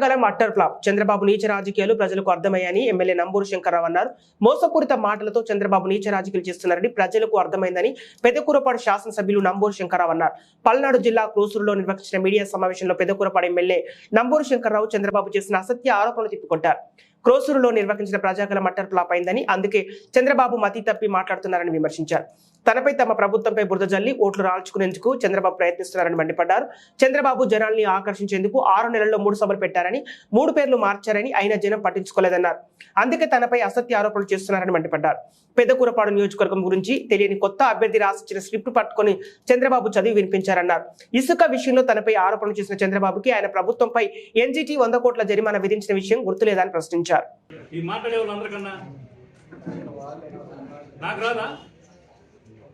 Prajagalam utter flop. Chandrababu నీచ రాజకీయాలు ప్రజలకు అర్థమయ్యాయని ఎమ్మెల్యే నంబూరు శంకర్రావు అన్నారు. మోసపూరిత మాటలతో చంద్రబాబు నీచ రాజకీయాలు చేస్తున్నారని ప్రజలకు అర్థమైందని పెదకూరపాడు శాసనసభ్యులు నంబూరు శంకర్రావు అన్నారు. పల్నాడు జిల్లా క్రోసూరులో నిర్వహించిన మీడియా సమావేశంలో పెదకూరపాడు ఎమ్మెల్యే నంబూరు శంకర్రావు చంద్రబాబు చేసిన అసత్య ఆరోపణలు తిప్పుకొట్టారు. క్రోసూరులో నిర్వహించిన ప్రజాగలం అట్టర్ ఫ్లాప్ అయిందని, అందుకే చంద్రబాబు మతి తప్పి మాట్లాడుతున్నారని విమర్శించారు. తనపై తమ ప్రభుత్వంపై బురద జల్లి ఓట్లు రాల్చుకునేందుకు చంద్రబాబు ప్రయత్నిస్తున్నారని మండిపడ్డారు. చంద్రబాబు జనాల్ని ఆకర్షించేందుకు 6 నెలల్లో 3 సభలు పెట్టారని, 3 పేర్లు మార్చారని, అయినా జనం పట్టించుకోలేదన్నారు. అందుకే తనపై అసత్య ఆరోపణలు చేస్తున్నారని మండిపడ్డారు. పెదకూరపాడు నియోజకవర్గం గురించి తెలియని కొత్త అభ్యర్థి రాసిచ్చిన స్క్రిప్ట్ పట్టుకుని చంద్రబాబు చదివి వినిపించారన్నారు. ఇసుక విషయంలో తనపై ఆరోపణలు చేసిన చంద్రబాబుకి ఆయన ప్రభుత్వంపై ఎన్జీటీ 100 కోట్ల జరిమానా విధించిన విషయం గుర్తులేదని ప్రశ్నించారు. ఈ మాట్లాడే వాళ్ళందరికన్నా నాకు రాదా?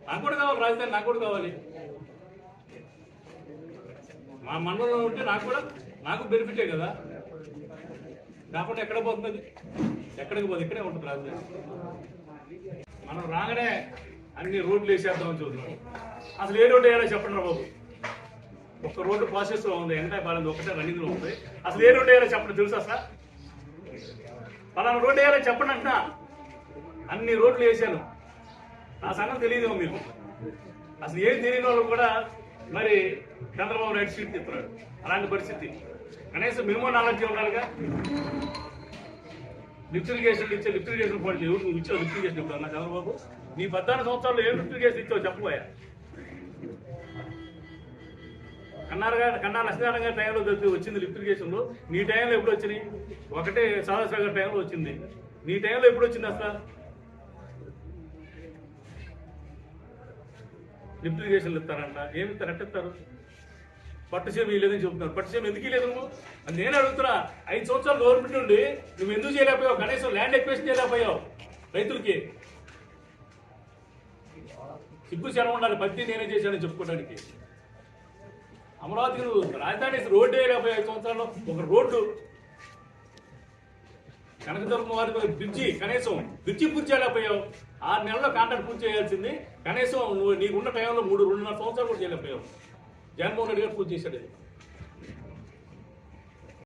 నాకు కూడా కావాలి రాజధాని, నాకు కూడా కావాలి. మా మండలంలో ఉంటే నాకు బెనిఫిటే కదా. కాకుండా ఎక్కడ పోతుంది? ఎక్కడికి పోదు, ఇక్కడే ఉంటుంది రాజధాని. మనం రాగానే అన్ని రోడ్లు వేసేద్దామని చూద్దాం. అసలు ఏ రోడ్డు వేయాలో చెప్పండి రా బాబు. ఒక్క రోడ్డు ప్రాసెస్లో ఉంది, ఎంకాయ పాలెంది ఒకటే రన్నింగ్లో ఉంది. అసలు ఏ రోడ్డు వేయాలో చెప్పండి, తెలుసా సార్? పలానా రోడ్డు వేయాలో చెప్పండి అంటున్నా. అన్ని రోడ్లు వేసాను, ఆ సంగతి తెలియదేమో మీకు. అసలు ఏం తెలియని వాళ్ళు కూడా మరి చంద్రబాబు నాయుడు సీట్ చెప్తున్నాడు. అలాంటి పరిస్థితి. కనీసం మినిమం నాలెడ్జ్ ఉండాలిగా. లిఫ్ట్ ఇరిగేషన్ పోటీ నువ్వు ఇచ్చావు. లిఫ్ట్ ఇరిగేషన్ ఇప్పుడు అన్నా చంద్రబాబు, నీ 14 సంవత్సరాల్లో ఏం లిఫ్ట్ ఇరిగేషన్ ఇచ్చావు చెప్పబోయా? కన్నా లక్ష్మీనారాయణ గారి టైంలో వచ్చింది లిఫ్ట్ ఇరిగేషన్లో. నీ టైంలో ఎప్పుడు వచ్చినాయి? ఒకటే సాదాశ్రావు గారి టైంలో వచ్చింది. నీ టైంలో ఎప్పుడు వచ్చింది అసలు లిఫ్ట్ ఇరిగేషన్లు ఇస్తారంట? ఏమి ఇస్తారు? ఎట్టిస్తారు? పట్టుసీమ లేదని చెబుతున్నారు. పట్టుసీమ ఎందుకు లేదు నువ్వు? నేను అడుగుతున్నా. 5 సంవత్సరాలు గవర్నమెంట్ నుండి నువ్వు ఎందుకు చేయలేకపోయావు? కనీసం ల్యాండ్ ఎక్వేషన్ చేయలేకపోయావు రైతులకి. సిగ్గు శరం ఉండాలి. పత్తి నేనే చేశానని చెప్పుకోవడానికి. అమరావతికి నువ్వు రాజధాని రోడ్డు వేయలేకపోయావు 5 సంవత్సరాల్లో. ఒక రోడ్డు కనకదుర్గం వారికి బ్రిడ్జి, కనీసం బ్రిడ్జి పూర్తి చేయలేకపోయావు. 6 నెలల్లో కాంట్రాక్ట్ పూర్తి చేయాల్సింది. కనీసం నువ్వు నీకున్న టైంలో 2.5 సంవత్సరాలు కూడా చేయలేకపోయావు. జగన్మోహన్ రెడ్డి గారు పూర్తి చేశాడు.